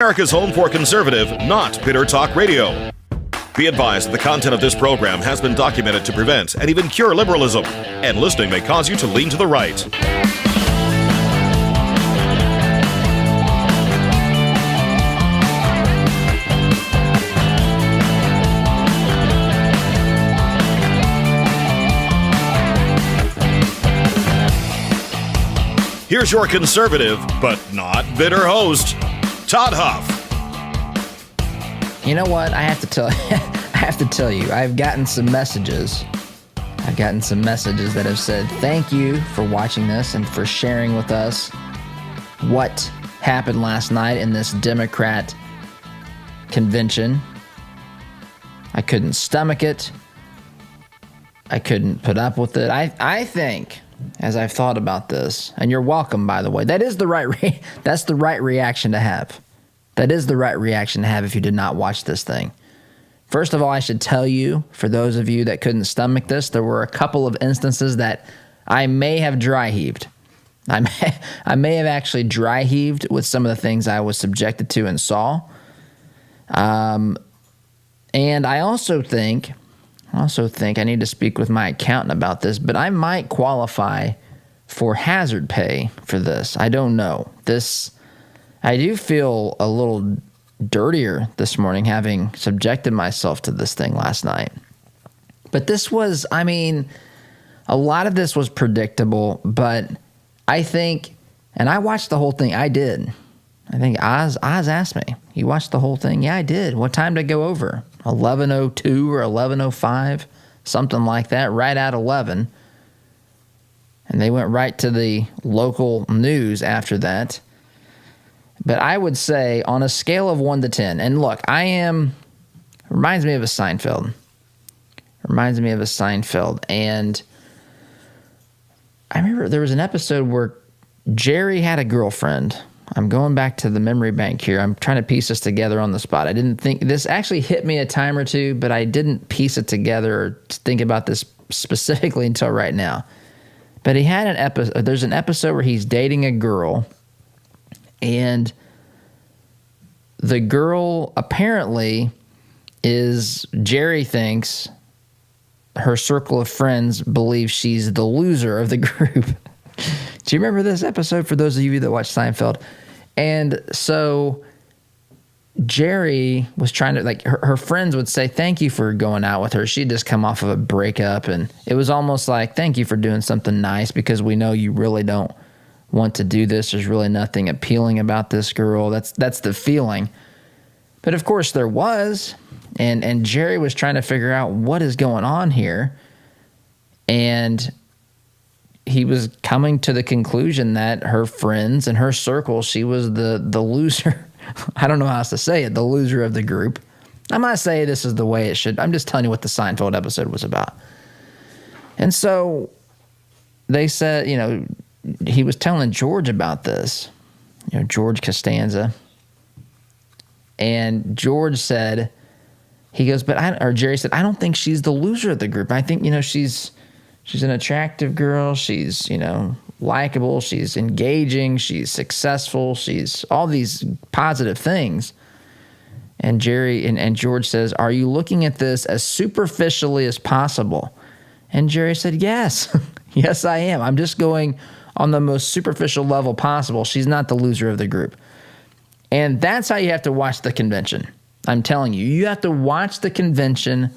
America's home for conservative, not bitter talk radio. Be advised that the content of this program has been documented to prevent and even cure liberalism, and listening may cause you to lean to the right. Here's your conservative, but not bitter host, Todd Huf. You know what? I have to tell you, I've gotten some messages. That have said, thank you for watching this and for sharing with us what happened last night in this Democrat convention. I couldn't stomach it. I couldn't put up with it. I think, as I've thought about this, and you're welcome, by the way, that's the right reaction to have. That is the right reaction to have if you did not watch this thing. First of all, I should tell you, for those of you that couldn't stomach this, there were a couple of instances that I may have dry heaved. I may have actually dry heaved with some of the things I was subjected to and saw. And I also think I need to speak with my accountant about this, but I might qualify for hazard pay for this. I don't know. I do feel a little dirtier this morning having subjected myself to this thing last night. But this was, a lot of this was predictable, but I think, and I watched the whole thing. I did. I think Oz asked me, you watched the whole thing? Yeah, I did. What time did I go over? 11:02 or 11:05, something like that, right at 11. And they went right to the local news after that. But I would say on a scale of 1 to 10, and look, reminds me of a Seinfeld. And I remember there was an episode where Jerry had a girlfriend. I'm going back to the memory bank here. I'm trying to piece this together on the spot. I didn't think this actually hit me a time or two, but I didn't piece it together or think about this specifically until right now. But he had an episode. There's an episode where he's dating a girl, and the girl apparently Jerry thinks her circle of friends believe she's the loser of the group. Do you remember this episode, for those of you that watch Seinfeld? And so Jerry was trying to, her friends would say, thank you for going out with her. She'd just come off of a breakup, and it was almost like, thank you for doing something nice because we know you really don't want to do this. There's really nothing appealing about this girl. That's the feeling. But of course there was, and Jerry was trying to figure out what is going on here. And he was coming to the conclusion that her friends and her circle, she was the loser. I don't know how else to say it, the loser of the group. I'm not saying this is the way it should. I'm just telling you what the Seinfeld episode was about. And so they said, he was telling George about this, George Costanza. And George said, Jerry said, I don't think she's the loser of the group. I think, she's an attractive girl. She's, likable. She's engaging. She's successful. She's all these positive things. And Jerry and George says, are you looking at this as superficially as possible? And Jerry said, yes. Yes, I am. I'm just going on the most superficial level possible. She's not the loser of the group. And that's how you have to watch the convention. I'm telling you, you have to watch the convention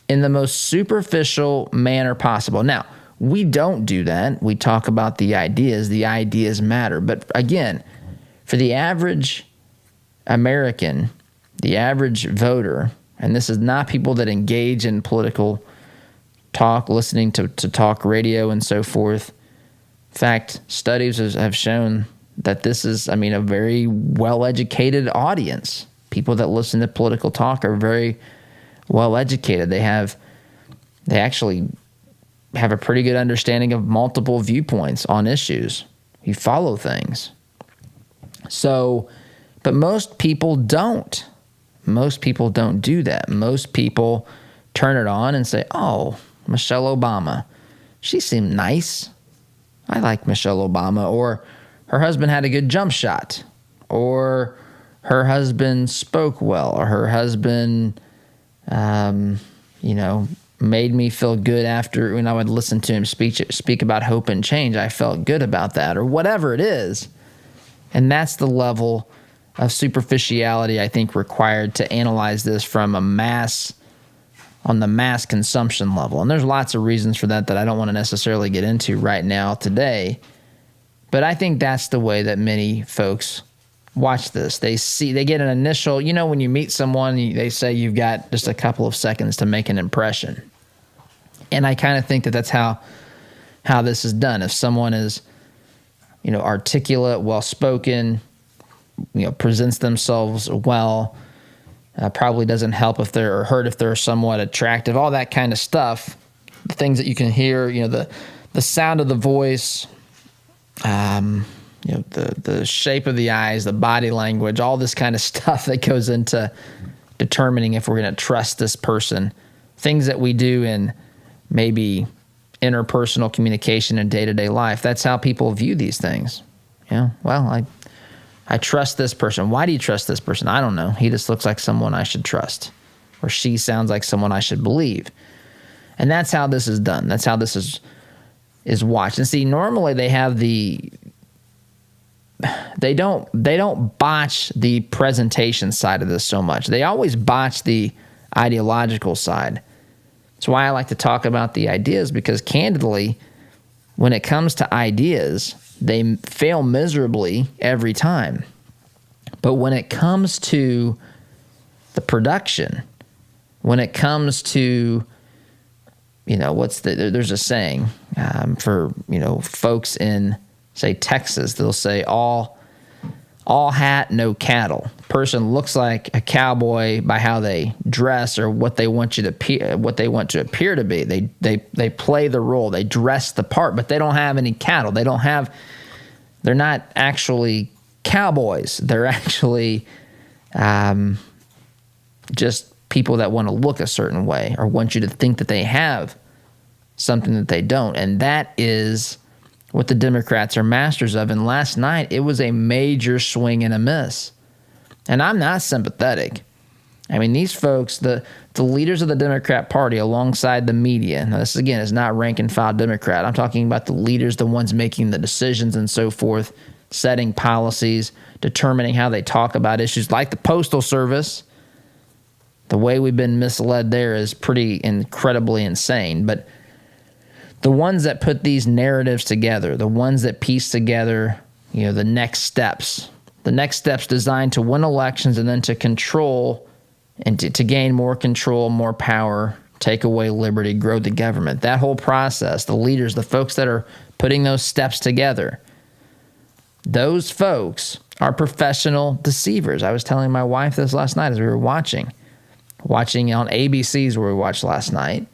in the most superficial manner possible. Now, we don't do that. We talk about the ideas. The ideas matter. But again, for the average American, the average voter, and this is not people that engage in political talk, listening to talk radio and so forth. In fact, studies have shown that this is, a very well-educated audience. People that listen to political talk are very well-educated. They actually have a pretty good understanding of multiple viewpoints on issues. You follow things. So, but most people don't. Most people don't do that. Most people turn it on and say, oh, Michelle Obama, she seemed nice. I like Michelle Obama. Or her husband had a good jump shot. Or her husband spoke well, or her husband, made me feel good after when I would listen to him speak about hope and change. I felt good about that, or whatever it is. And that's the level of superficiality I think required to analyze this from on the mass consumption level. And there's lots of reasons for that I don't want to necessarily get into right now today. But I think that's the way that many folks watch this. They get an initial, when you meet someone, they say you've got just a couple of seconds to make an impression. And I kind of think that that's how this is done. If someone is, articulate, well-spoken, presents themselves well, probably doesn't help if they're somewhat attractive, all that kind of stuff, the things that you can hear, the sound of the voice, the shape of the eyes, the body language, all this kind of stuff that goes into determining if we're going to trust this person. Things that we do in maybe interpersonal communication in day-to-day life. That's how people view these things. I trust this person. Why do you trust this person? I don't know. He just looks like someone I should trust, or she sounds like someone I should believe. And that's how this is done. That's how this is watched. And see, normally they have they don't botch the presentation side of this so much. They always botch the ideological side. That's why I like to talk about the ideas, because candidly, when it comes to ideas, they fail miserably every time. But when it comes to the production, when it comes to, there's a saying for, folks in, say, Texas, they'll say all hat, no cattle. Person looks like a cowboy by how they dress or what they want to appear to be. They play the role, they dress the part, but they don't have any cattle. They're not actually cowboys. They're actually just people that want to look a certain way or want you to think that they have something that they don't. And that is what the Democrats are masters of. And last night, it was a major swing and a miss. And I'm not sympathetic. I mean, these folks, the leaders of the Democrat Party alongside the media, now this, again, is not rank and file Democrat. I'm talking about the leaders, the ones making the decisions and so forth, setting policies, determining how they talk about issues like the Postal Service. The way we've been misled there is pretty incredibly insane. But the ones that put these narratives together, the ones that piece together, the next steps designed to win elections and then to control and to gain more control, more power, take away liberty, grow the government. That whole process, the leaders, the folks that are putting those steps together, those folks are professional deceivers. I was telling my wife this last night as we were watching on ABC's where we watched last night.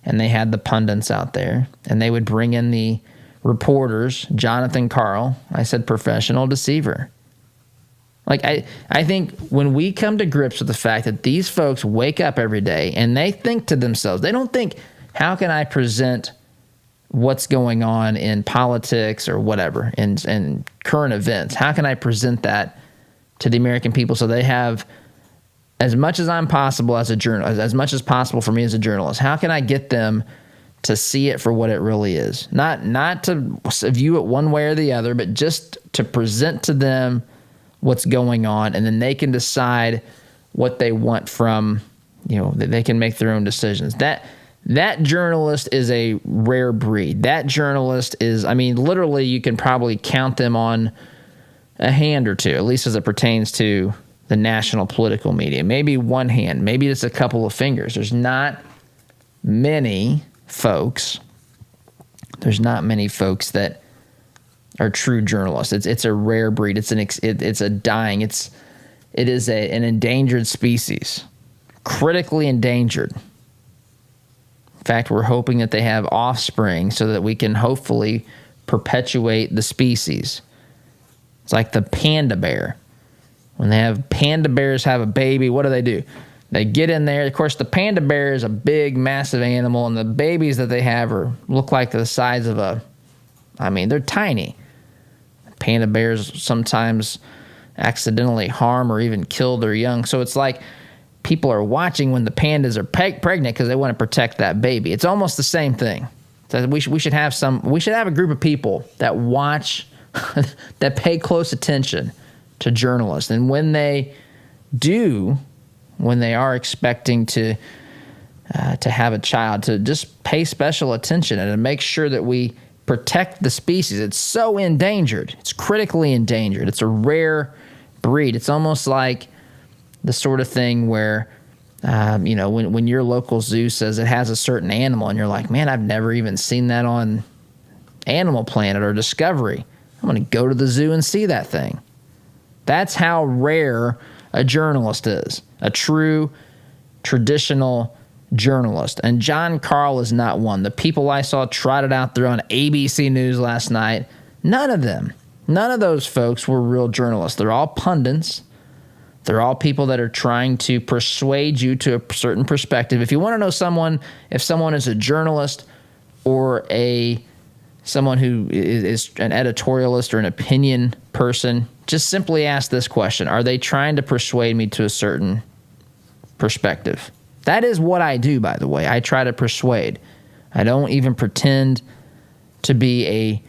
And they had the pundits out there, and they would bring in the reporters, Jonathan Karl. I said, professional deceiver. Like, I think when we come to grips with the fact that these folks wake up every day and they think to themselves, they don't think, how can I present what's going on in politics or whatever, in current events? How can I present that to the American people so they have as much as I'm possible as a journalist, as much as possible for me as a journalist? How can I get them to see it for what it really is? Not to view it one way or the other, but just to present to them what's going on, and then they can decide what they want from, they can make their own decisions. That journalist is a rare breed. That journalist is, literally you can probably count them on a hand or two, at least as it pertains to the national political media. Maybe one hand, maybe it's a couple of fingers. There's not many folks that are true journalists. It's a rare breed. It is an endangered species, critically endangered. In fact, we're hoping that they have offspring so that we can hopefully perpetuate the species. It's like the panda bear. When they have panda bears have a baby, what do? They get in there. Of course, the panda bear is a big, massive animal, and the babies that they have look like the size of they're tiny. Panda bears sometimes accidentally harm or even kill their young. So it's like people are watching when the pandas are pregnant because they want to protect that baby. It's almost the same thing. So we should have a group of people that watch, that pay close attention to journalists. And when they are expecting to have a child, to just pay special attention and to make sure that we protect the species. It's so endangered. It's critically endangered. It's a rare breed. It's almost like the sort of thing where, when your local zoo says it has a certain animal and you're like, man, I've never even seen that on Animal Planet or Discovery. I'm going to go to the zoo and see that thing. That's how rare a journalist is, a true traditional journalist. And John Carl is not one. The people I saw trotted out there on ABC News last night, none of those folks were real journalists. They're all pundits. They're all people that are trying to persuade you to a certain perspective. If you want to know if someone is a journalist or someone who is an editorialist or an opinion person, just simply ask this question. Are they trying to persuade me to a certain perspective? That is what I do, by the way. I try to persuade. I don't even pretend to be a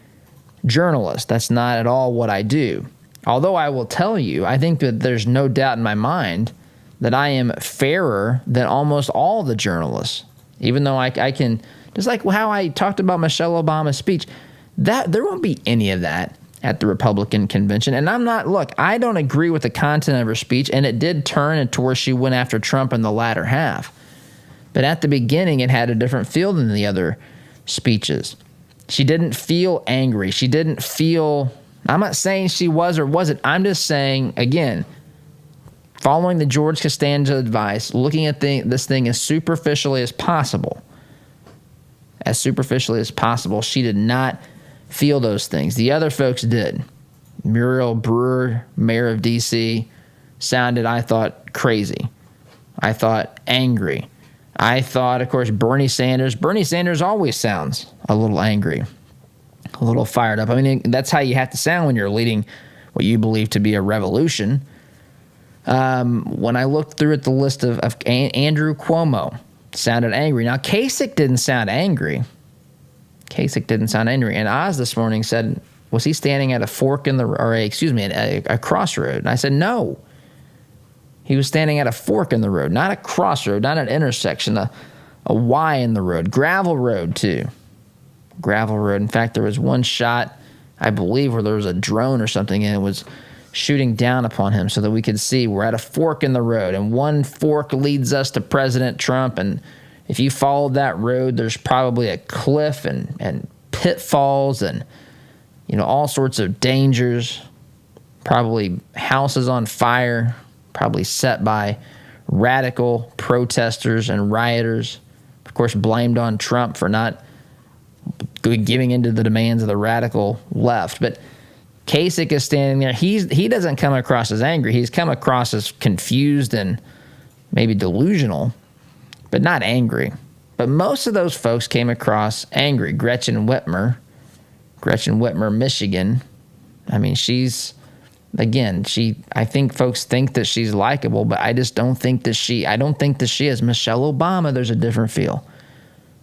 journalist. That's not at all what I do. Although I will tell you, I think that there's no doubt in my mind that I am fairer than almost all the journalists. Even though I can, just like how I talked about Michelle Obama's speech, that there won't be any of that at the Republican convention. And I don't agree with the content of her speech, and it did turn into where she went after Trump in the latter half. But at the beginning, it had a different feel than the other speeches. She didn't feel angry. She didn't feel, I'm not saying she was or wasn't. I'm just saying, again, following the George Costanza advice, looking at this thing as superficially as possible, she did not feel those things. The other folks did. Muriel Brewer, mayor of D.C., sounded, I thought, crazy. I thought angry. I thought, of course, Bernie Sanders always sounds a little angry, a little fired up. I mean, that's how you have to sound when you're leading what you believe to be a revolution. When I looked through at the list of Andrew Cuomo, sounded angry. Now, Kasich didn't sound angry. And Oz this morning said, was he standing at a a crossroad? And I said, no. He was standing at a fork in the road, not a crossroad, not an intersection, a Y in the road. Gravel road, too. Gravel road. In fact, there was one shot, I believe, where there was a drone or something, and it was shooting down upon him so that we could see we're at a fork in the road, and one fork leads us to President Trump, and if you followed that road, there's probably a cliff and pitfalls and, all sorts of dangers, probably houses on fire, probably set by radical protesters and rioters, of course, blamed on Trump for not giving into the demands of the radical left. But Kasich is standing there. He doesn't come across as angry. He's come across as confused and maybe delusional, but not angry. But most of those folks came across angry. Gretchen Whitmer, Michigan. I mean, I think folks think that she's likable, but I just don't think that she is Michelle Obama. There's a different feel.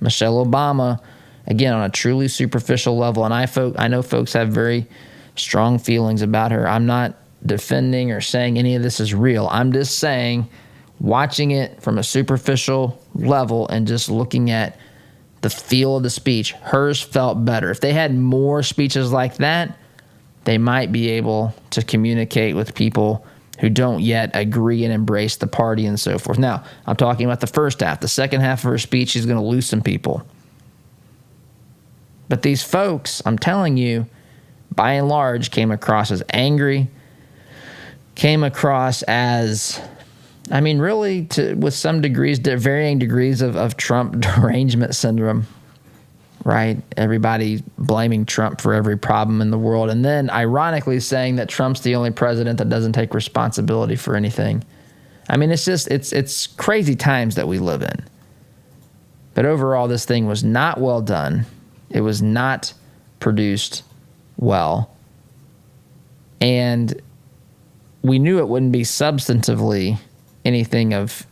Michelle Obama, again, on a truly superficial level, and I know folks have very strong feelings about her. I'm not defending or saying any of this is real. I'm just saying, watching it from a superficial level and just looking at the feel of the speech, hers felt better. If they had more speeches like that, they might be able to communicate with people who don't yet agree and embrace the party and so forth. Now, I'm talking about the first half. The second half of her speech, she's going to lose some people. But these folks, I'm telling you, by and large, came across as angry, came across as, really with some degrees, varying degrees of Trump derangement syndrome, right? Everybody blaming Trump for every problem in the world, and then ironically saying that Trump's the only president that doesn't take responsibility for anything. It's crazy times that we live in. But overall, this thing was not well done. It was not produced well. And we knew it wouldn't be substantively anything of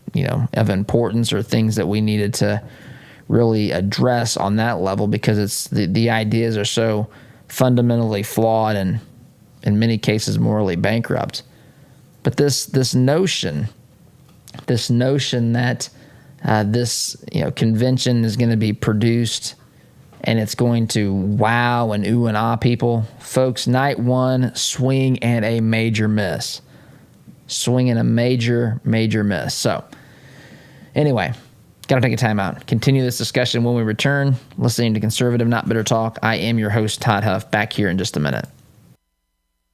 importance or things that we needed to really address on that level, because it's the ideas are so fundamentally flawed and in many cases morally bankrupt. But this notion that this convention is going to be produced and it's going to wow and ooh and ah people, folks, night one, swing and a major miss. Swing and a major miss. So anyway, got to take a time out. Continue this discussion when we return. Listening to Conservative Not Bitter Talk. I am your host, Todd Huf, back here in just a minute.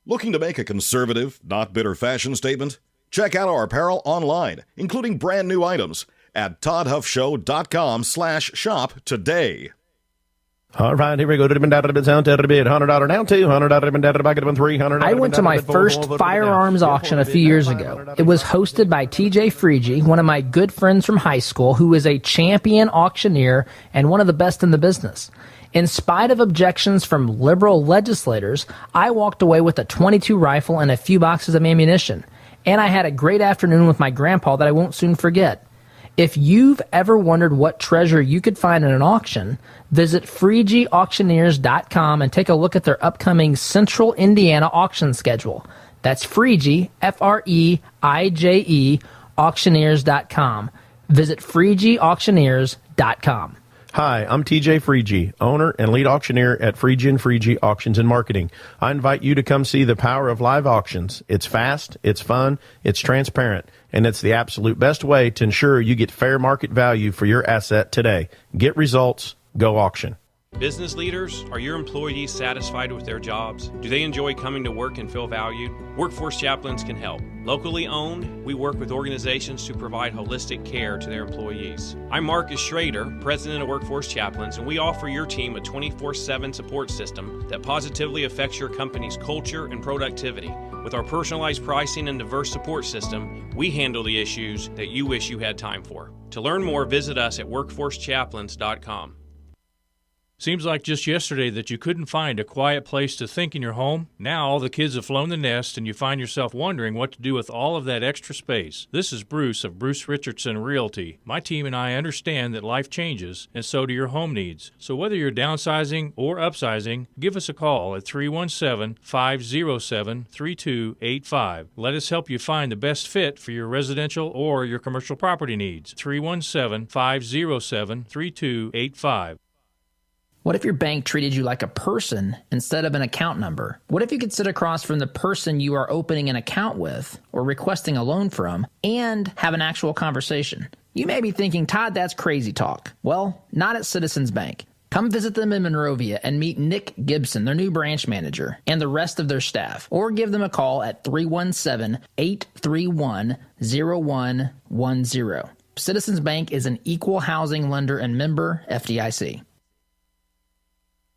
Looking to make a conservative, not bitter fashion statement? Check out our apparel online, including brand new items at toddhuffshow.com/shop today. All right, here we go. $100 down to $100 down, $200 down, back at $300. I went to my first firearms auction a few years ago. It was hosted by TJ Freege, one of my good friends from high school, who is a champion auctioneer and one of the best in the business. In spite of objections from liberal legislators, I walked away with a .22 rifle and a few boxes of ammunition. And I had a great afternoon with my grandpa that I won't soon forget. If you've ever wondered what treasure you could find in an auction, visit FreegeAuctioneers.com and take a look at their upcoming Central Indiana auction schedule. That's Freege, Freije, auctioneers.com. Visit FreegeAuctioneers.com. Hi, I'm TJ Freege, owner and lead auctioneer at Freege & Freege Auctions and Marketing. I invite you to come see the power of live auctions. It's fast, it's fun, it's transparent, and it's the absolute best way to ensure you get fair market value for your asset today. Get results, go auction. Business leaders, are your employees satisfied with their jobs? Do they enjoy coming to work and feel valued? Workforce Chaplains can help. Locally owned, we work with organizations to provide holistic care to their employees. I'm Marcus Schrader, president of Workforce Chaplains, and we offer your team a 24/7 support system that positively affects your company's culture and productivity. With our personalized pricing and diverse support system, we handle the issues that you wish you had time for. To learn more, visit us at workforcechaplains.com. Seems like just yesterday that you couldn't find a quiet place to think in your home. Now all the kids have flown the nest and you find yourself wondering what to do with all of that extra space. This is Bruce of Bruce Richardson Realty. My team and I understand that life changes, and so do your home needs. So whether you're downsizing or upsizing, give us a call at 317-507-3285. Let us help you find the best fit for your residential or your commercial property needs. 317-507-3285. What if your bank treated you like a person instead of an account number? What if you could sit across from the person you are opening an account with or requesting a loan from and have an actual conversation? You may be thinking, Todd, that's crazy talk. Well, not at Citizens Bank. Come visit them in Monrovia and meet Nick Gibson, their new branch manager, and the rest of their staff. Or give them a call at 317-831-0110. Citizens Bank is an equal housing lender and member FDIC.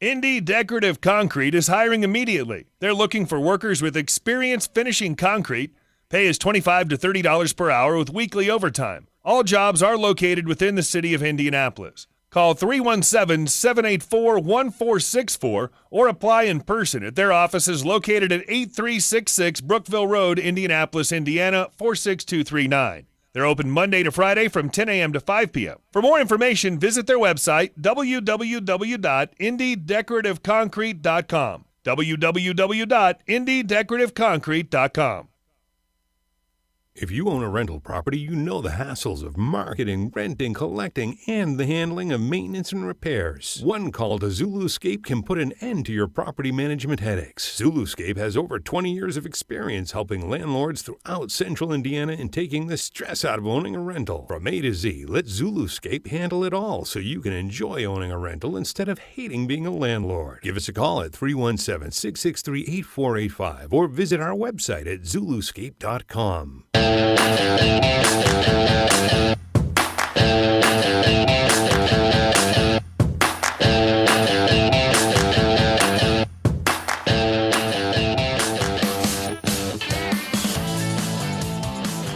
Indy Decorative Concrete is hiring immediately. They're looking for workers with experience finishing concrete. Pay is $25 to $30 per hour with weekly overtime. All jobs are located within the city of Indianapolis. Call 317-784-1464 or apply in person at their offices located at 8366 Brookville Road, Indianapolis, Indiana, 46239. They're open Monday to Friday from 10 a.m. to 5 p.m. For more information, visit their website, www.indydecorativeconcrete.com. www.indydecorativeconcrete.com. If you own a rental property, you know the hassles of marketing, renting, collecting, and the handling of maintenance and repairs. One call to Zuluscape can put an end to your property management headaches. Zuluscape has over 20 years of experience helping landlords throughout central Indiana and taking the stress out of owning a rental. From A to Z, let Zuluscape handle it all so you can enjoy owning a rental instead of hating being a landlord. Give us a call at 317-663-8485 or visit our website at Zuluscape.com.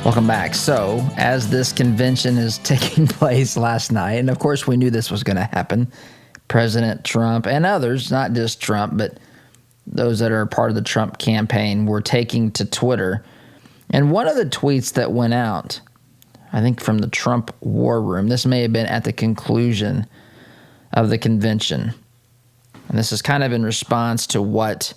Welcome back. So, as this convention is taking place last night, and of course we knew this was going to happen, President Trump and others, not just Trump, but those that are part of the Trump campaign, were taking to Twitter And one of the tweets that went out, I think from the Trump war room, this may have been at the conclusion of the convention. And this is kind of in response to what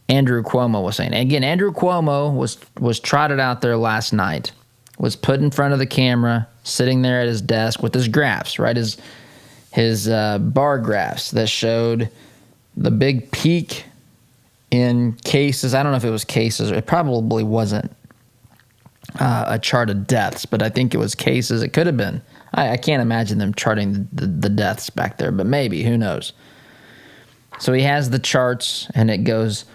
Andrew Cuomo was saying. And again, Andrew Cuomo was trotted out there last night, was put in front of the camera, sitting there at his desk with his graphs, right? His bar graphs that showed the big peak in cases. I don't know if it was cases. It probably wasn't a chart of deaths, but I think it was cases. It could have been. I can't imagine them charting the deaths back there, but maybe. Who knows? So he has the charts, and it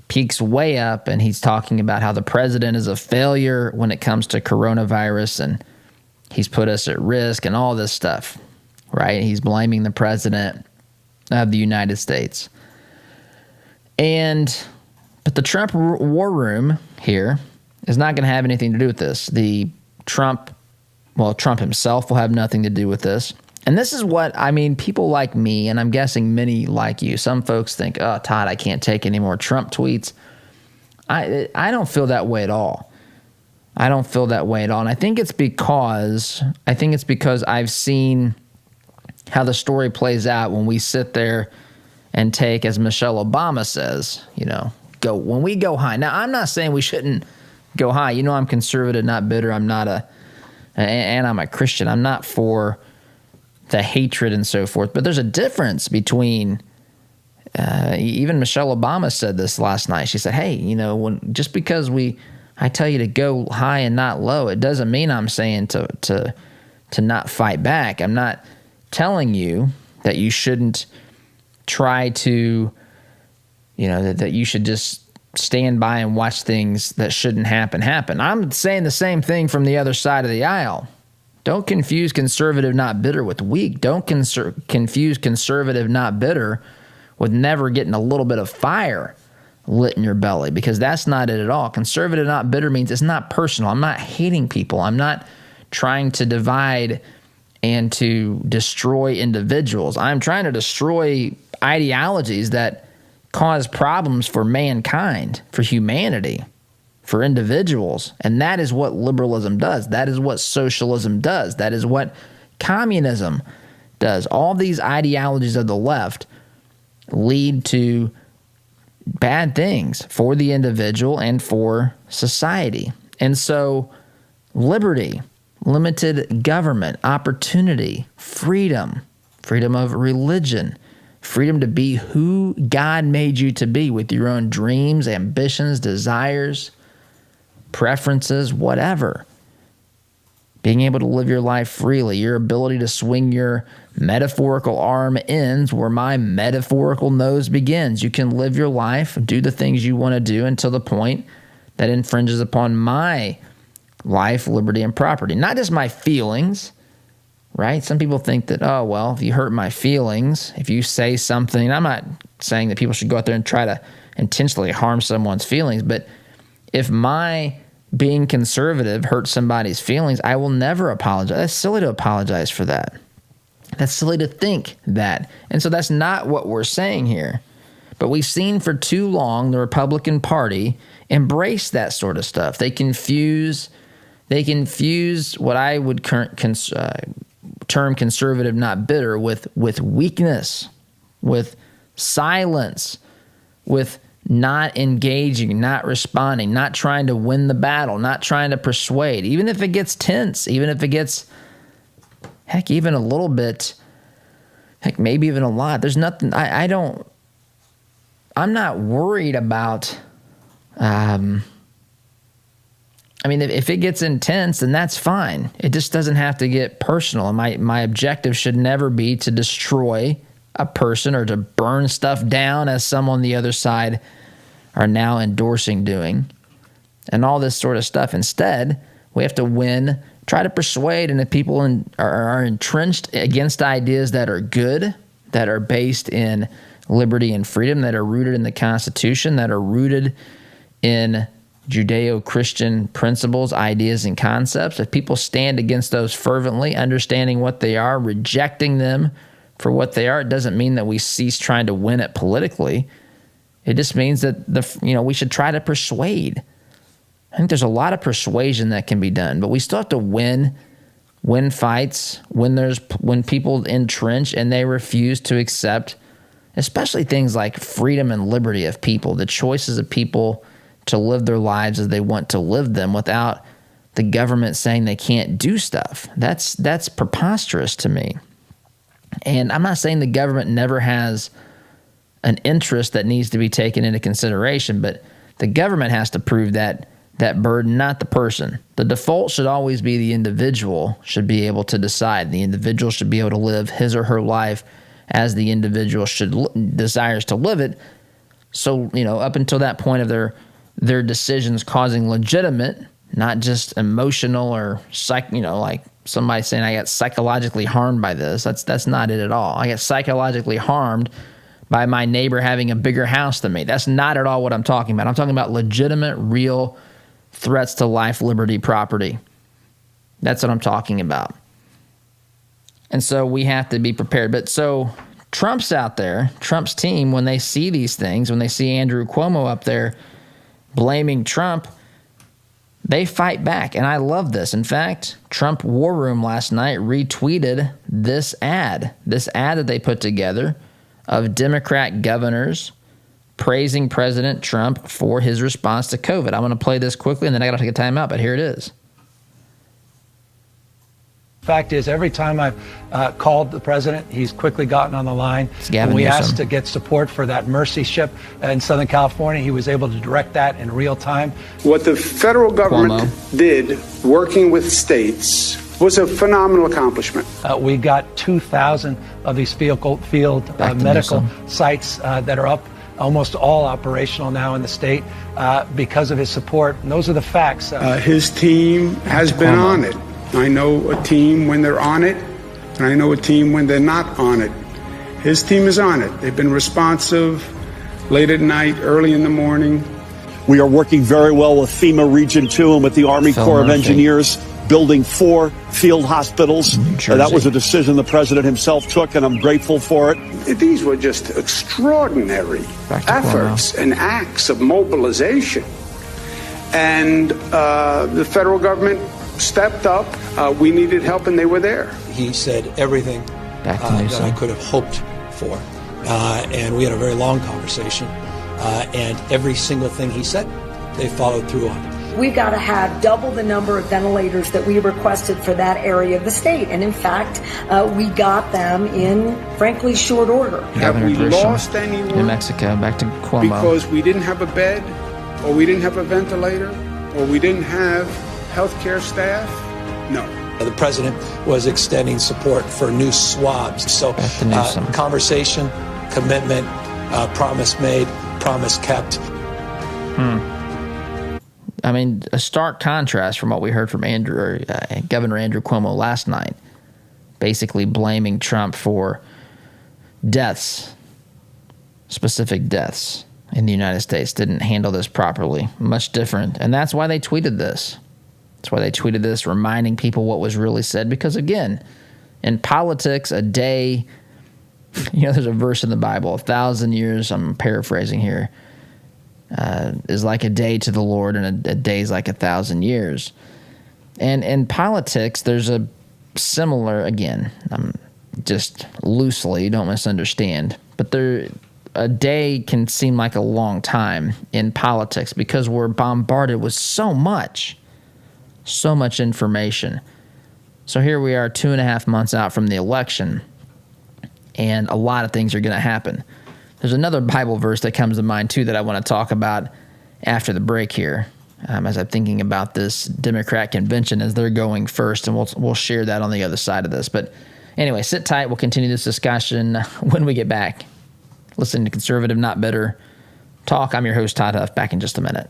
peaks way up, and he's talking about how the president is a failure when it comes to coronavirus, and he's put us at risk and all this stuff, right? He's blaming the president of the United States. But the Trump war room here is not going to have anything to do with this. Trump himself will have nothing to do with this. And this is what, I mean, people like me, and I'm guessing many like you, some folks think, oh, Todd, I can't take any more Trump tweets. I don't feel that way at all. I don't feel that way at all. And I think it's because I've seen how the story plays out when we sit there and take, as Michelle Obama says, when we go high. Now, I'm not saying we shouldn't go high. I'm conservative, not bitter. I'm a Christian. I'm not for the hatred and so forth. But there's a difference between, even Michelle Obama said this last night. She said, hey, just because I tell you to go high and not low, it doesn't mean I'm saying to not fight back. I'm not telling you that you shouldn't try to, that you should just stand by and watch things that shouldn't happen. I'm saying the same thing from the other side of the aisle. Don't confuse conservative, not bitter with weak. Don't confuse conservative, not bitter with never getting a little bit of fire lit in your belly, because that's not it at all. Conservative, not bitter means it's not personal. I'm not hating people. I'm not trying to divide and to destroy individuals. I'm trying to destroy ideologies that cause problems for mankind, for humanity, for individuals. And that is what liberalism does. That is what socialism does. That is what communism does. All these ideologies of the left lead to bad things for the individual and for society. And so liberty, limited government, opportunity, freedom of religion, freedom to be who God made you to be with your own dreams, ambitions, desires, preferences, whatever. Being able to live your life freely, your ability to swing your metaphorical arm ends where my metaphorical nose begins. You can live your life, do the things you want to do until the point that infringes upon my life, liberty, and property. Not just my feelings, right? Some people think that, oh, well, if you hurt my feelings, if you say something, I'm not saying that people should go out there and try to intentionally harm someone's feelings, but if my being conservative hurts somebody's feelings, I will never apologize. That's silly to apologize for that. That's silly to think that. And so that's not what we're saying here. But we've seen for too long the Republican Party embrace that sort of stuff. They confuse what I would term conservative, not bitter, with weakness, with silence, with not engaging, not responding, not trying to win the battle, not trying to persuade, even if it gets tense, even if it gets, heck, even a little bit, heck, maybe even a lot. There's nothing, I'm not worried about, if it gets intense, then that's fine. It just doesn't have to get personal. And my objective should never be to destroy a person or to burn stuff down, as some on the other side are now endorsing doing, and all this sort of stuff. Instead, we have to win, try to persuade, and if people are entrenched against ideas that are good, that are based in liberty and freedom, that are rooted in the Constitution, that are rooted in Judeo-Christian principles, ideas, and concepts, if people stand against those fervently, understanding what they are, rejecting them for what they are, it doesn't mean that we cease trying to win it politically. It just means that we should try to persuade. I think there's a lot of persuasion that can be done, but we still have to win fights when people entrench and they refuse to accept, especially things like freedom and liberty of people, the choices of people to live their lives as they want to live them without the government saying they can't do stuff. That's preposterous to me. And I'm not saying the government never has an interest that needs to be taken into consideration, but the government has to prove that burden, not the person. The default should always be the individual should be able to decide. The individual should be able to live his or her life as the individual desires to live it. So, up until that point of their decisions causing legitimate, not just emotional or like somebody saying I got psychologically harmed by this. That's not it at all. I got psychologically harmed by my neighbor having a bigger house than me. That's not at all what I'm talking about. I'm talking about legitimate, real threats to life, liberty, property. That's what I'm talking about. And so we have to be prepared. But so Trump's out there, Trump's team, when they see these things, when they see Andrew Cuomo up there blaming Trump, they fight back. And I love this. In fact, Trump War Room last night retweeted this ad that they put together of Democrat governors praising President Trump for his response to COVID. I'm going to play this quickly, and then I got to take a time out, but here it is. Fact is, every time I've called the president, he's quickly gotten on the line. When we asked to get support for that Mercy ship in Southern California, he was able to direct that in real time. What the federal government did, working with states, was a phenomenal accomplishment. We got 2,000 of these field medical sites that are up, almost all operational now in the state because of his support. And those are the facts. His team has been on it. I know a team when they're on it, and I know a team when they're not on it. His team is on it. They've been responsive late at night, early in the morning. We are working very well with FEMA Region 2 and with the Army Corps of Engineers, building 4 field hospitals. That was a decision the president himself took, and I'm grateful for it. These were just extraordinary efforts and acts of mobilization. And the federal government stepped up. We needed help, and they were there. He said everything that I could have hoped for. And we had a very long conversation. And every single thing he said, they followed through on. We've got to have double the number of ventilators that we requested for that area of the state. And in fact, we got them in, frankly, short order. Have we lost anyone? New Mexico, back to Cuomo. Because we didn't have a bed, or we didn't have a ventilator, or we didn't have healthcare staff? No. The president was extending support for new swabs. So conversation, commitment, promise made, promise kept. I mean, a stark contrast from what we heard from Governor Andrew Cuomo last night, basically blaming Trump for deaths, specific deaths in the United States. Didn't handle this properly. Much different. And that's why they tweeted this. That's why they tweeted this, reminding people what was really said. Because, again, in politics, a day, there's a verse in the Bible, 1,000 years, I'm paraphrasing here, is like a day to the Lord, and a day is like 1,000 years. And in politics, there's a similar, again, just loosely, don't misunderstand, but a day can seem like a long time in politics because we're bombarded with so much information. So here we are 2.5 months out from the election, and a lot of things are going to happen. There's another Bible verse that comes to mind, too, that I want to talk about after the break here, as I'm thinking about this Democrat convention as they're going first, and we'll share that on the other side of this. But anyway, sit tight. We'll continue this discussion when we get back. Listening to Conservative Not Bitter Talk. I'm your host, Todd Huf. Back in just a minute.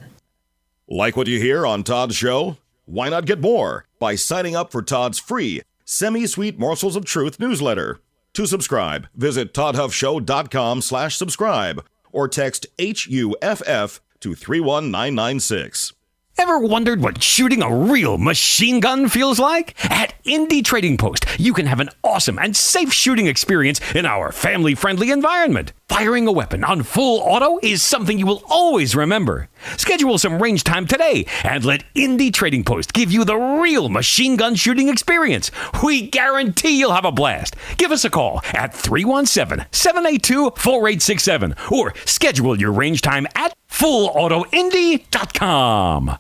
Like what you hear on Todd's show? Why not get more by signing up for Todd's free Semi-Sweet Morsels of Truth newsletter? To subscribe, visit toddhuffshow.com/subscribe or text HUFF to 31996. Ever wondered what shooting a real machine gun feels like? At Indy Trading Post, you can have an awesome and safe shooting experience in our family-friendly environment. Firing a weapon on full auto is something you will always remember. Schedule some range time today and let Indy Trading Post give you the real machine gun shooting experience. We guarantee you'll have a blast. Give us a call at 317-782-4867 or schedule your range time at fullautoindy.com.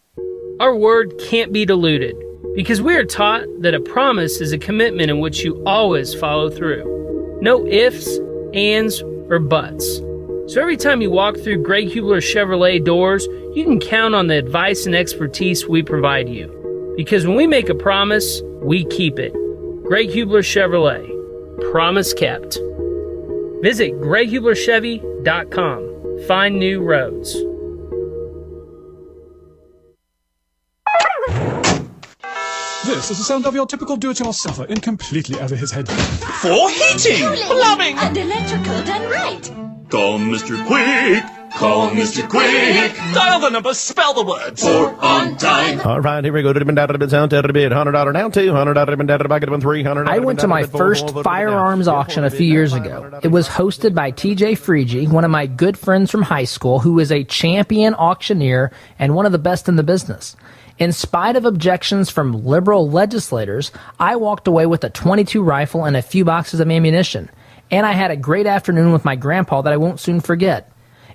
Our word can't be diluted because we are taught that a promise is a commitment in which you always follow through. No ifs, ands, or buts. So every time you walk through Greg Hubler Chevrolet doors, you can count on the advice and expertise we provide you. Because when we make a promise, we keep it. Greg Hubler Chevrolet. Promise kept. Visit GregHublerChevy.com. Find new roads. This is the sound of your typical do-it-yourselfer in completely over his head. For heating, plumbing, and electrical done right. Call Mr. Quick. Call Mr. Quick. Dial the number, spell the words. For on time. All right, here we go. $100 down to $200 down to $300. I went to my first firearms auction a few years ago. It was hosted by TJ Freegee, one of my good friends from high school, who is a champion auctioneer and one of the best in the business. In spite of objections from liberal legislators, I walked away with a .22 rifle and a few boxes of ammunition. And I had a great afternoon with my grandpa that I won't soon forget.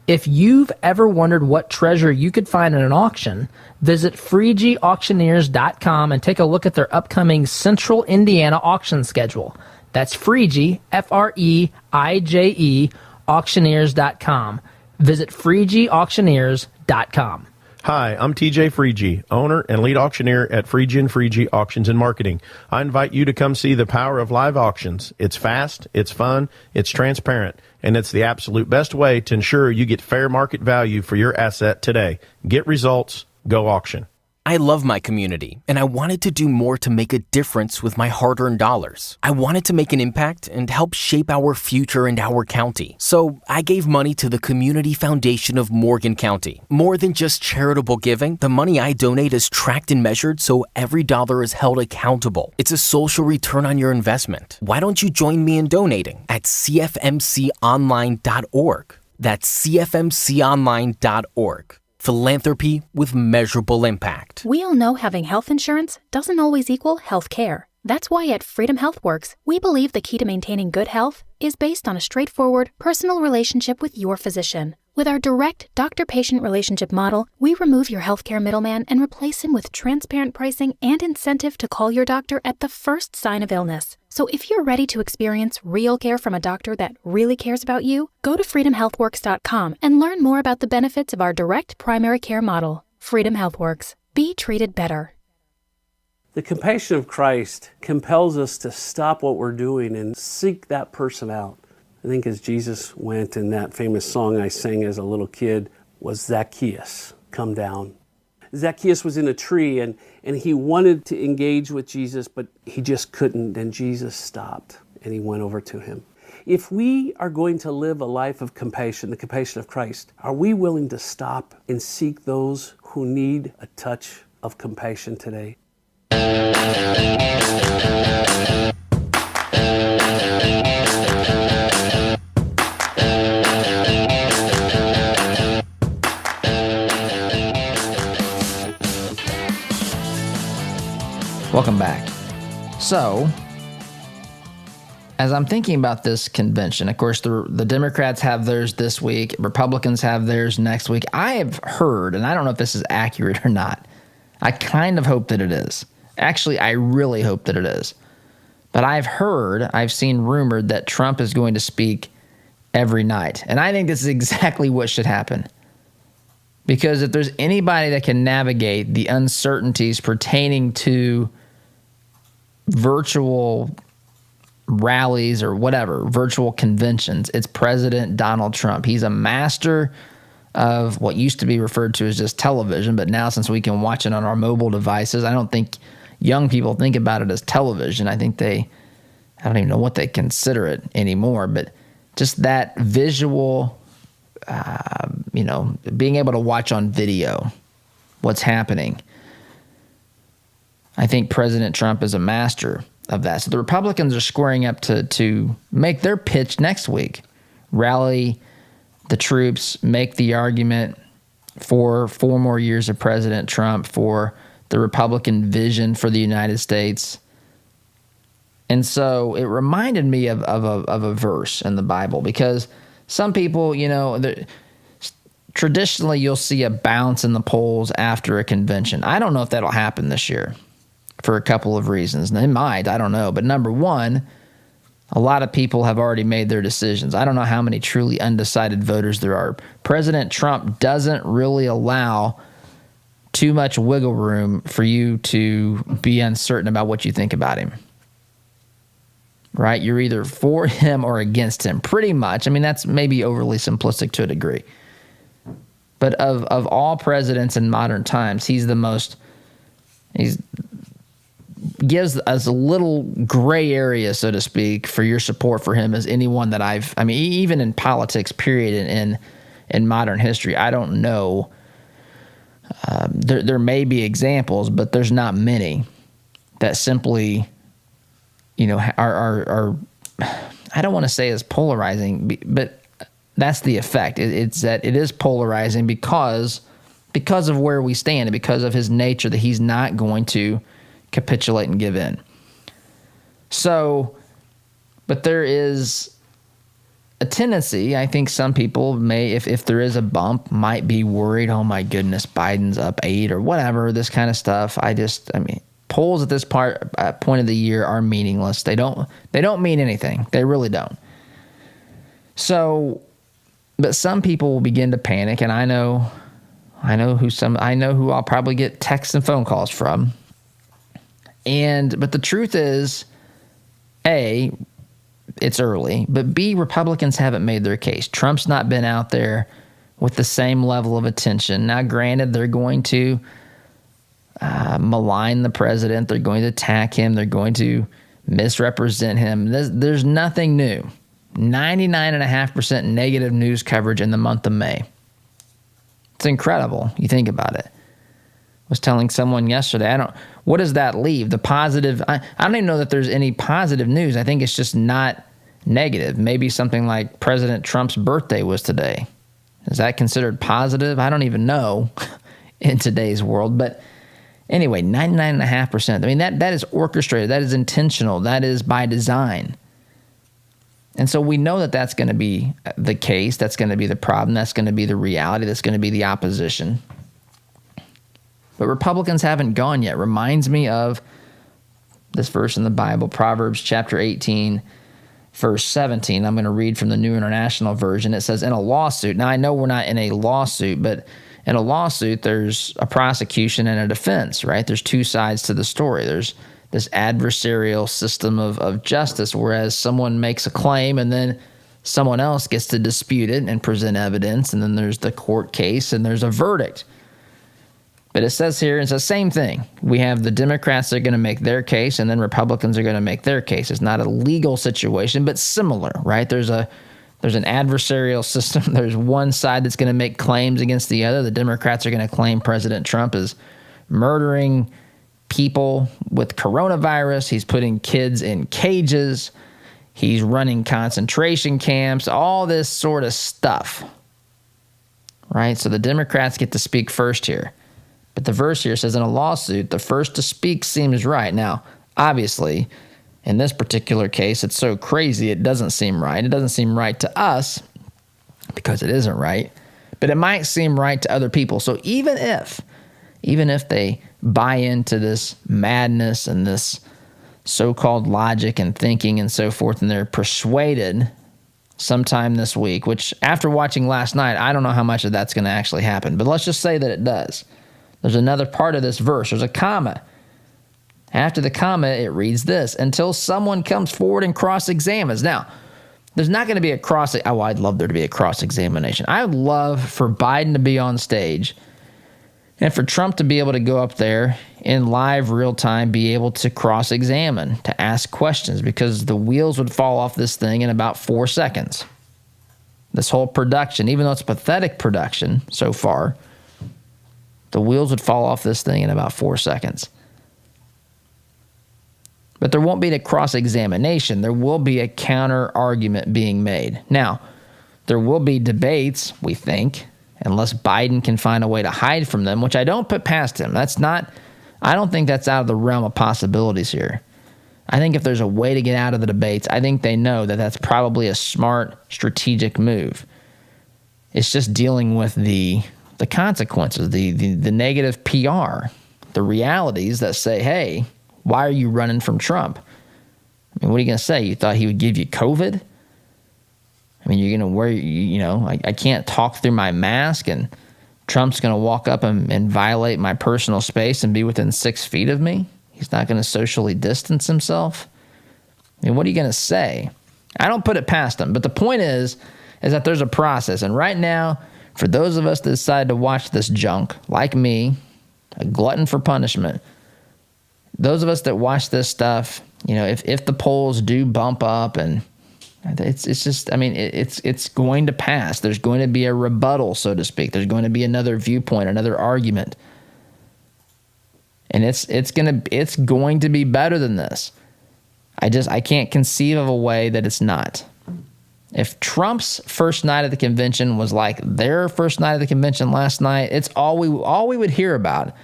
If you've ever wondered what treasure you could find in an auction, visit FreegeeAuctioneers.com and take a look at their upcoming Central Indiana auction schedule. That's Freegee, F-R-E-I-J-E, auctioneers.com. Visit FreegeeAuctioneers.com. Hi, I'm TJ Freegee, owner and lead auctioneer at Freegee Auctions and Marketing. I invite you to come see the power of live auctions. It's fast, it's fun, it's transparent, and it's the absolute best way to ensure you get fair market value for your asset today. Get results, go auction. I love my community, and I wanted to do more to make a difference with my hard-earned dollars. I wanted to make an impact and help shape our future and our county. So I gave money to the Community Foundation of Morgan County. More than just charitable giving, the money I donate is tracked and measured so every dollar is held accountable. It's a social return on your investment. Why don't you join me in donating at cfmconline.org? That's cfmconline.org. Philanthropy with measurable impact. We all know having health insurance doesn't always equal health care. That's why at Freedom HealthWorks, we believe the key to maintaining good health is based on a straightforward, personal relationship with your physician. With our direct doctor-patient relationship model, we remove your healthcare middleman and replace him with transparent pricing and incentive to call your doctor at the first sign of illness. So if you're ready to experience real care from a doctor that really cares about you, go to freedomhealthworks.com and learn more about the benefits of our direct primary care model. Freedom HealthWorks. Be treated better. The compassion of Christ compels us to stop what we're doing and seek that person out. I think as Jesus went in that famous song I sang as a little kid was Zacchaeus, come down. Zacchaeus was in a tree and he wanted to engage with Jesus, but he just couldn't. And Jesus stopped and he went over to him. If we are going to live a life of compassion, the compassion of Christ, are we willing to stop and seek those who need a touch of compassion today? Welcome back. So, as I'm thinking about this convention, of course, the Democrats have theirs this week, Republicans have theirs next week. I have heard, and I don't know if this is accurate or not, I kind of hope that it is. Actually, I really hope that it is. But I've seen rumored that Trump is going to speak every night. And I think this is exactly what should happen. Because if there's anybody that can navigate the uncertainties pertaining to virtual rallies or whatever, virtual conventions, it's President Donald Trump. He's a master of what used to be referred to as just television, but now since we can watch it on our mobile devices, I don't think young people think about it as television. I think I don't even know what they consider it anymore, but just that visual, being able to watch on video what's happening. I think President Trump is a master of that. So the Republicans are squaring up to make their pitch next week. Rally the troops, make the argument for 4 more years of President Trump, for the Republican vision for the United States. And so it reminded me of a verse in the Bible, because some people, traditionally you'll see a bounce in the polls after a convention. I don't know if that'll happen this year for a couple of reasons. It might, I don't know. But number one, a lot of people have already made their decisions. I don't know how many truly undecided voters there are. President Trump doesn't really allow too much wiggle room for you to be uncertain about what you think about him. Right? You're either for him or against him, pretty much. I mean, that's maybe overly simplistic to a degree. But of all presidents in modern times, he gives us a little gray area, so to speak, for your support for him as anyone that even in politics, period, in modern history, I don't know. There may be examples, but there's not many that simply, are I don't want to say is polarizing, but that's the effect. It's that it is polarizing because of where we stand and because of his nature, that he's not going to capitulate and give in. So, but there is a tendency, I think some people may, if there is a bump, might be worried, oh my goodness, Biden's up 8 or whatever, this kind of stuff. Polls at this point of the year are meaningless. They don't mean anything. They really don't. So, but some people will begin to panic, and I know who I'll probably get texts and phone calls from. But the truth is, A, it's early, but B, Republicans haven't made their case. Trump's not been out there with the same level of attention. Now, granted, they're going to malign the president. They're going to attack him. They're going to misrepresent him. There's nothing new. 99.5% negative news coverage in the month of May. It's incredible. You think about it. I was telling someone yesterday, what does that leave? The positive, I don't even know that there's any positive news. I think it's just not negative. Maybe something like President Trump's birthday was today. Is that considered positive? I don't even know in today's world. But anyway, 99.5%. I mean, that is orchestrated. That is intentional. That is by design. And so we know that that's going to be the case. That's going to be the problem. That's going to be the reality. That's going to be the opposition. But Republicans haven't gone yet. Reminds me of this verse in the Bible, Proverbs chapter 18, verse 17. I'm going to read from the New International Version. It says, in a lawsuit. Now, I know we're not in a lawsuit, but in a lawsuit, there's a prosecution and a defense, right? There's two sides to the story. There's this adversarial system of justice, whereas someone makes a claim and then someone else gets to dispute it and present evidence, and then there's the court case and there's a verdict. But it says here, it's the same thing. We have the Democrats that are going to make their case, and then Republicans are going to make their case. It's not a legal situation, but similar, right? There's an adversarial system. There's one side that's going to make claims against the other. The Democrats are going to claim President Trump is murdering people with coronavirus. He's putting kids in cages. He's running concentration camps, all this sort of stuff, right? So the Democrats get to speak first here. But the verse here says, in a lawsuit, the first to speak seems right. Now, obviously, in this particular case, it's so crazy it doesn't seem right. It doesn't seem right to us because it isn't right, but it might seem right to other people. So even if they buy into this madness and this so-called logic and thinking and so forth, and they're persuaded sometime this week, which after watching last night, I don't know how much of that's going to actually happen, but let's just say that it does. There's another part of this verse. There's a comma. After the comma, it reads this, until someone comes forward and cross-examines. Now, there's not going to be a I'd love there to be a cross-examination. I would love for Biden to be on stage and for Trump to be able to go up there in live real time, be able to cross-examine, to ask questions, because the wheels would fall off this thing in about 4 seconds. This whole production, even though it's pathetic production so far, The wheels would fall off this thing in about 4 seconds. But there won't be a cross-examination. There will be a counter-argument being made. Now, there will be debates, we think, unless Biden can find a way to hide from them, which I don't put past him. I don't think that's out of the realm of possibilities here. I think if there's a way to get out of the debates, I think they know that that's probably a smart, strategic move. It's just dealing with the consequences, the negative PR, the realities that say, hey, why are you running from Trump? I mean, what are you going to say? You thought he would give you COVID? I mean, you're going to wear, I can't talk through my mask, and Trump's going to walk up and violate my personal space and be within 6 feet of me. He's not going to socially distance himself. I mean, what are you going to say? I don't put it past him. But the point is that there's a process. And right now, for those of us that decide to watch this junk, like me, a glutton for punishment, those of us that watch this stuff, if the polls do bump up, and it's just, I mean, it's going to pass. There's going to be a rebuttal, so to speak. There's going to be another viewpoint, another argument. And it's going to be better than this. I can't conceive of a way that it's not. If Trump's first night at the convention was like their first night of the convention last night, it's all we would hear about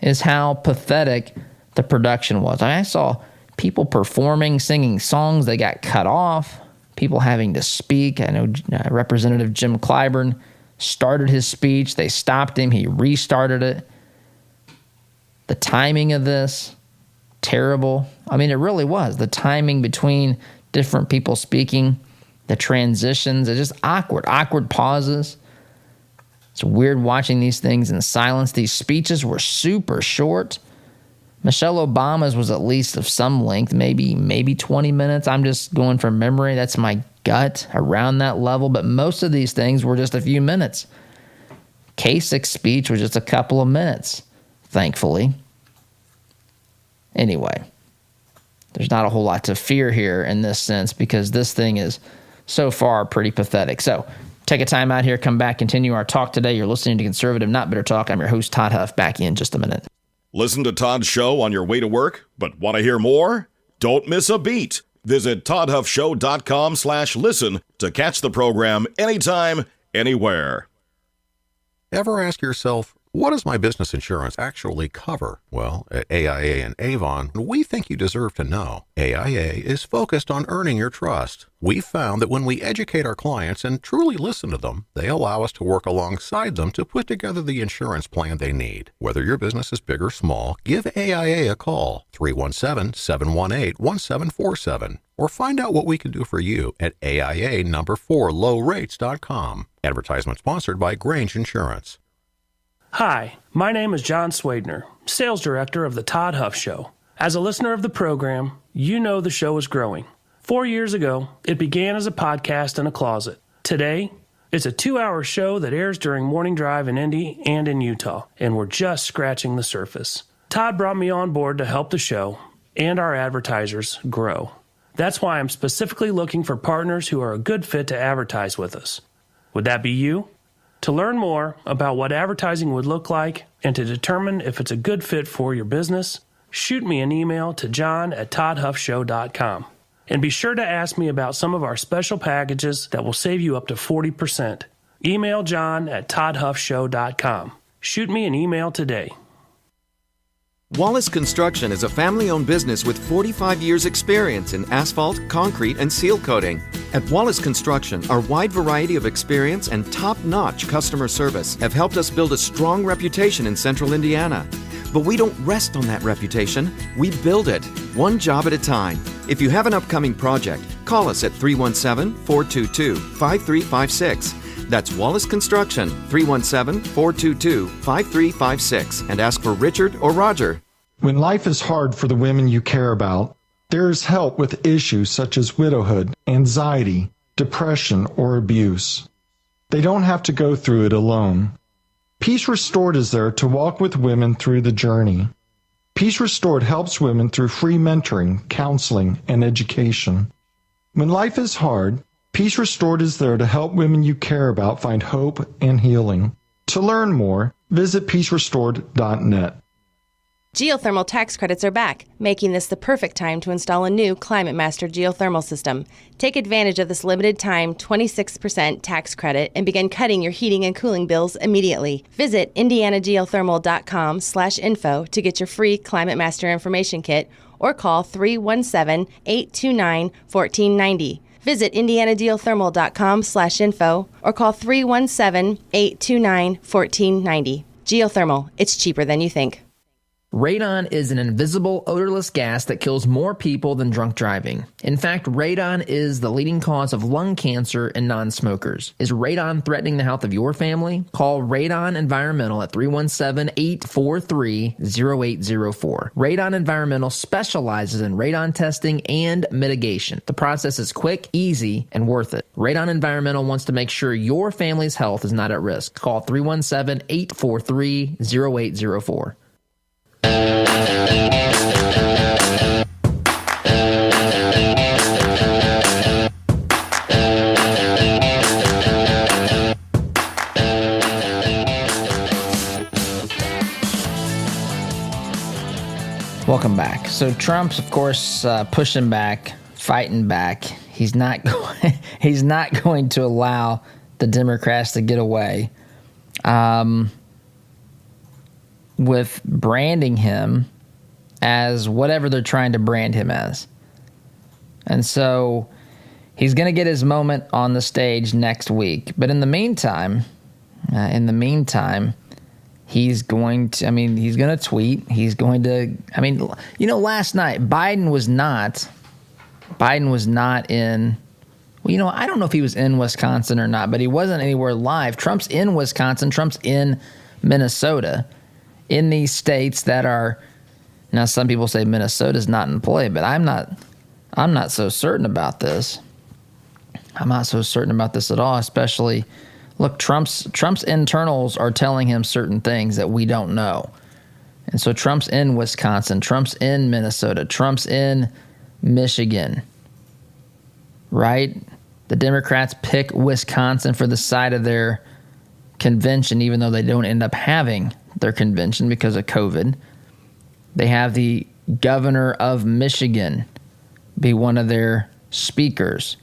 is how pathetic the production was. I saw people performing, singing songs. They got cut off. People having to speak. I know Representative Jim Clyburn started his speech. They stopped him. He restarted it. The timing of this, terrible. I mean, it really was. The timing between different people speaking, the transitions, it's just awkward pauses. It's weird watching these things in silence. These speeches were super short. Michelle Obama's was at least of some length, maybe 20 minutes. I'm just going from memory. That's my gut, around that level. But most of these things were just a few minutes. Kasich's speech was just a couple of minutes, thankfully. Anyway, there's not a whole lot to fear here in this sense, because this thing is so far pretty pathetic. So take a time out here, come back, continue our talk today. You're listening to Conservative Not Bitter Talk. I'm your host, Todd Huff. Back in just a minute. Listen to Todd's show on your way to work, but want to hear more? Don't miss a beat. Visit toddhuffshow.com/listen to catch the program anytime, anywhere. Ever ask yourself, what does my business insurance actually cover? Well, at AIA and Avon, we think you deserve to know. AIA is focused on earning your trust. We've found that when we educate our clients and truly listen to them, they allow us to work alongside them to put together the insurance plan they need. Whether your business is big or small, give AIA a call, 317-718-1747, or find out what we can do for you at AIA4lowrates.com. Advertisement sponsored by Grange Insurance. Hi, my name is John Swadner, Sales Director of the Todd Huf Show. As a listener of the program, you know the show is growing. 4 years ago, it began as a podcast in a closet. Today, it's a 2-hour show that airs during morning drive in Indy and in Utah, and we're just scratching the surface. Todd brought me on board to help the show and our advertisers grow. That's why I'm specifically looking for partners who are a good fit to advertise with us. Would that be you? To learn more about what advertising would look like and to determine if it's a good fit for your business, shoot me an email to john@toddhuffshow.com. And be sure to ask me about some of our special packages that will save you up to 40%. Email john@toddhuffshow.com. Shoot me an email today. Wallace Construction is a family-owned business with 45 years' experience in asphalt, concrete, and seal coating. At Wallace Construction, our wide variety of experience and top-notch customer service have helped us build a strong reputation in central Indiana. But we don't rest on that reputation. We build it, one job at a time. If you have an upcoming project, call us at 317-422-5356. That's Wallace Construction, 317-422-5356, and ask for Richard or Roger. When life is hard for the women you care about, there is help with issues such as widowhood, anxiety, depression, or abuse. They don't have to go through it alone. Peace Restored is there to walk with women through the journey. Peace Restored helps women through free mentoring, counseling, and education. When life is hard, Peace Restored is there to help women you care about find hope and healing. To learn more, visit peacerestored.net. Geothermal tax credits are back, making this the perfect time to install a new Climate Master geothermal system. Take advantage of this limited time 26% tax credit and begin cutting your heating and cooling bills immediately. Visit indianageothermal.com/info to get your free Climate Master information kit or call 317-829-1490. Visit indianageothermal.com/info or call 317-829-1490. Geothermal, it's cheaper than you think. Radon is an invisible, odorless gas that kills more people than drunk driving. In fact, radon is the leading cause of lung cancer in non-smokers. Is radon threatening the health of your family? Call Radon Environmental at 317-843-0804. Radon Environmental specializes in radon testing and mitigation. The process is quick, easy, and worth it. Radon Environmental wants to make sure your family's health is not at risk. Call 317-843-0804. Welcome back. So Trump's, of course, pushing back, fighting back. He's not going to allow the Democrats to get away with branding him as whatever they're trying to brand him as. And so he's going to get his moment on the stage next week. But in the meantime, he's going to tweet. He's going to, last night, Biden was not in, I don't know if he was in Wisconsin or not, but he wasn't anywhere live. Trump's in Wisconsin. Trump's in Minnesota. In these states that are, now some people say Minnesota's not in play, but I'm not so certain about this. I'm not so certain about this at all, especially, look, Trump's internals are telling him certain things that we don't know. And so Trump's in Wisconsin, Trump's in Minnesota, Trump's in Michigan, right? The Democrats pick Wisconsin for the site of their convention, even though they don't end up having their convention because of COVID. They have the governor of Michigan be one of their speakers.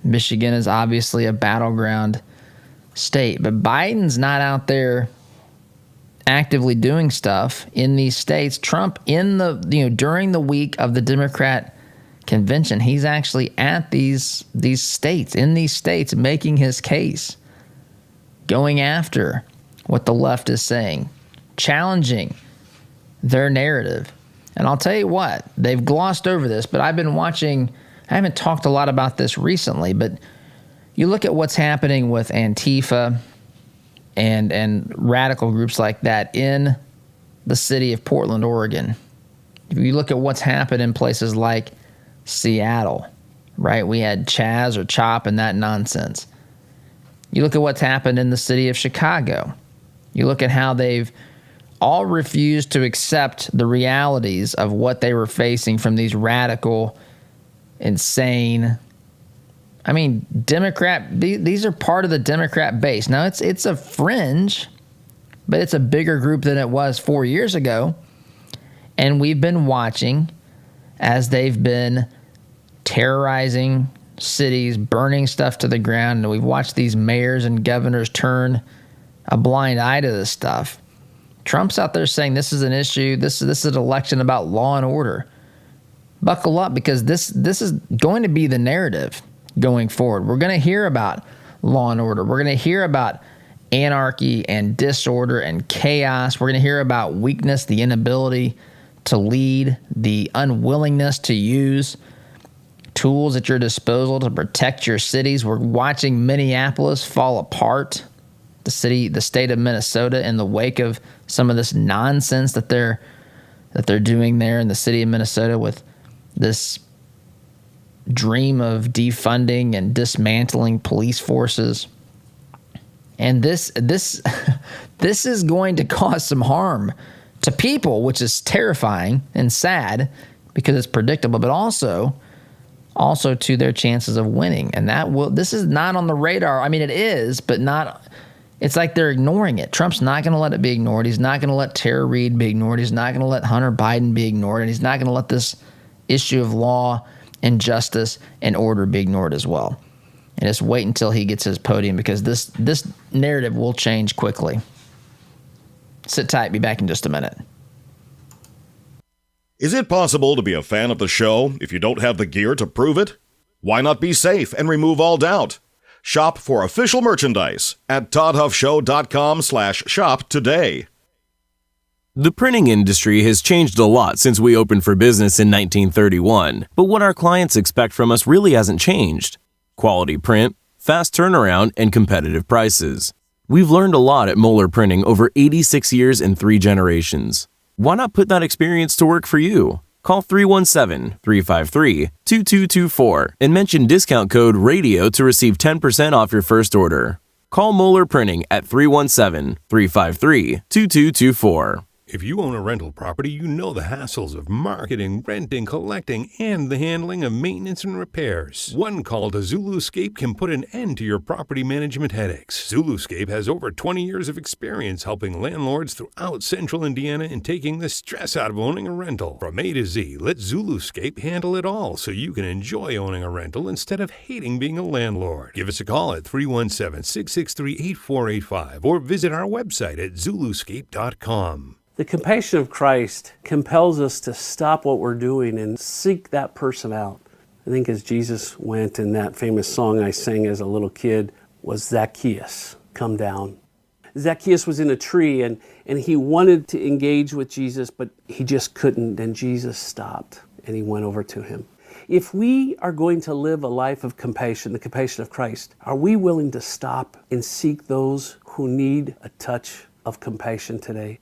Michigan is obviously a battleground state, but Biden's not out there actively doing stuff in these states. Trump during the week of the Democrat convention, he's actually at these states making his case, going after what the left is saying, challenging their narrative. And I'll tell you what, they've glossed over this, but I've been watching, I haven't talked a lot about this recently, but you look at what's happening with Antifa and radical groups like that in the city of Portland, Oregon. If you look at what's happened in places like Seattle, right? We had Chaz or Chop and that nonsense. You look at what's happened in the city of Chicago. You look at how they've all refused to accept the realities of what they were facing from these radical, insane, Democrat, these are part of the Democrat base. Now, it's a fringe, but it's a bigger group than it was 4 years ago. And we've been watching as they've been terrorizing cities, burning stuff to the ground. And we've watched these mayors and governors turn a blind eye to this stuff. Trump's out there saying this is an issue. This is an election about law and order. Buckle up, because this is going to be the narrative going forward. We're going to hear about law and order. We're going to hear about anarchy and disorder and chaos. We're going to hear about weakness, the inability to lead, the unwillingness to use tools at your disposal to protect your cities. We're watching Minneapolis fall apart, the state of Minnesota, in the wake of some of this nonsense that they're doing there in the city of Minnesota with this dream of defunding and dismantling police forces. And this is going to cause some harm to people, which is terrifying and sad because it's predictable, but also to their chances of winning. And this is not on the radar. It is, but not It's like they're ignoring it. Trump's not going to let it be ignored. He's not going to let Tara Reade be ignored. He's not going to let Hunter Biden be ignored. And he's not going to let this issue of law and justice and order be ignored as well. And just wait until he gets his podium, because this narrative will change quickly. Sit tight. Be back in just a minute. Is it possible to be a fan of the show if you don't have the gear to prove it? Why not be safe and remove all doubt? Shop for official merchandise at toddhufshow.com/shop today. The printing industry has changed a lot since we opened for business in 1931, but what our clients expect from us really hasn't changed. Quality print, fast turnaround, and competitive prices. We've learned a lot at Moeller Printing over 86 years and 3 generations. Why not put that experience to work for you? Call 317-353-2224 and mention discount code RADIO to receive 10% off your first order. Call Moeller Printing at 317-353-2224. If you own a rental property, you know the hassles of marketing, renting, collecting, and the handling of maintenance and repairs. One call to Zuluscape can put an end to your property management headaches. Zuluscape has over 20 years of experience helping landlords throughout central Indiana and taking the stress out of owning a rental. From A to Z, let Zuluscape handle it all so you can enjoy owning a rental instead of hating being a landlord. Give us a call at 317-663-8485 or visit our website at Zuluscape.com. The compassion of Christ compels us to stop what we're doing and seek that person out. I think as Jesus went, in that famous song I sang as a little kid was Zacchaeus, come down. Zacchaeus was in a tree and he wanted to engage with Jesus, but he just couldn't, and Jesus stopped and he went over to him. If we are going to live a life of compassion, the compassion of Christ, are we willing to stop and seek those who need a touch of compassion today?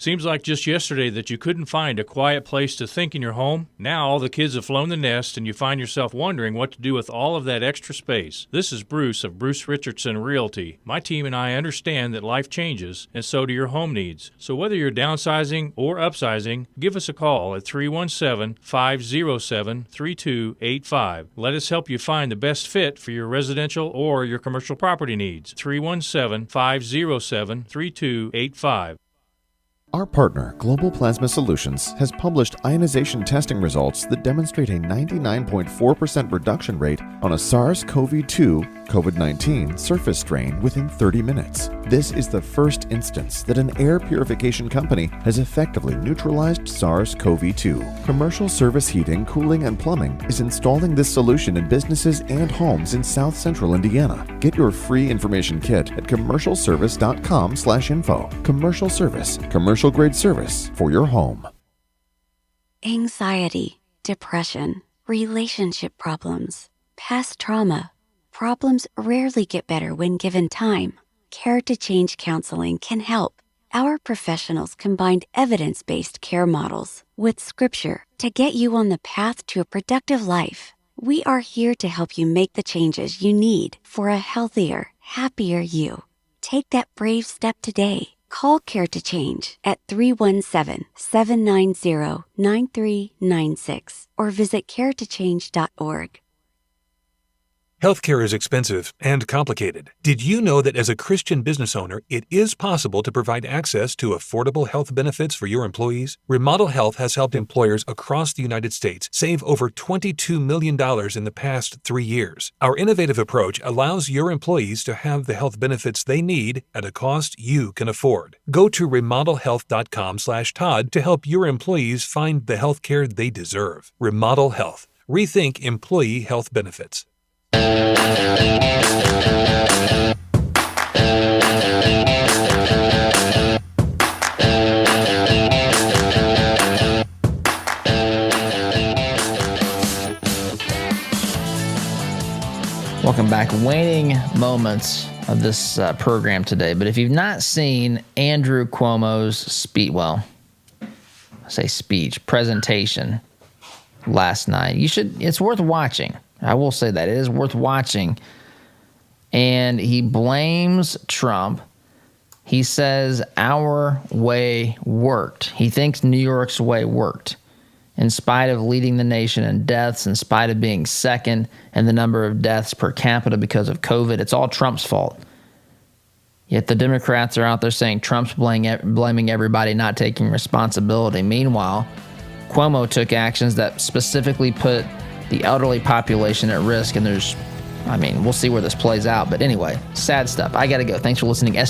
Seems like just yesterday that you couldn't find a quiet place to think in your home. Now all the kids have flown the nest and you find yourself wondering what to do with all of that extra space. This is Bruce of Bruce Richardson Realty. My team and I understand that life changes, and so do your home needs. So whether you're downsizing or upsizing, give us a call at 317-507-3285. Let us help you find the best fit for your residential or your commercial property needs. 317-507-3285. Our partner, Global Plasma Solutions, has published ionization testing results that demonstrate a 99.4% reduction rate on a SARS-CoV-2 COVID-19 surface strain within 30 minutes. This is the first instance that an air purification company has effectively neutralized SARS-CoV-2. Commercial Service Heating, Cooling, and Plumbing is installing this solution in businesses and homes in South Central Indiana. Get your free information kit at commercialservice.com/info. Commercial Service, commercial-grade service for your home. Anxiety, depression, relationship problems, past trauma. Problems rarely get better when given time. Care to Change Counseling can help. Our professionals combined evidence-based care models with scripture to get you on the path to a productive life. We are here to help you make the changes you need for a healthier, happier you. Take that brave step today. Call Care to Change at 317-790-9396 or visit caretochange.org. Healthcare is expensive and complicated. Did you know that as a Christian business owner, it is possible to provide access to affordable health benefits for your employees? Remodel Health has helped employers across the United States save over $22 million in the past 3 years. Our innovative approach allows your employees to have the health benefits they need at a cost you can afford. Go to remodelhealth.com/Todd to help your employees find the health care they deserve. Remodel Health. Rethink employee health benefits. Welcome back. Waning moments of this program today. But if you've not seen Andrew Cuomo's presentation last night, you should. It's worth watching. I will say that. It is worth watching. And he blames Trump. He says our way worked. He thinks New York's way worked. In spite of leading the nation in deaths, in spite of being second in the number of deaths per capita because of COVID, it's all Trump's fault. Yet the Democrats are out there saying Trump's blaming everybody, not taking responsibility. Meanwhile, Cuomo took actions that specifically put the elderly population at risk, and we'll see where this plays out. But anyway, sad stuff. I got to go. Thanks for listening.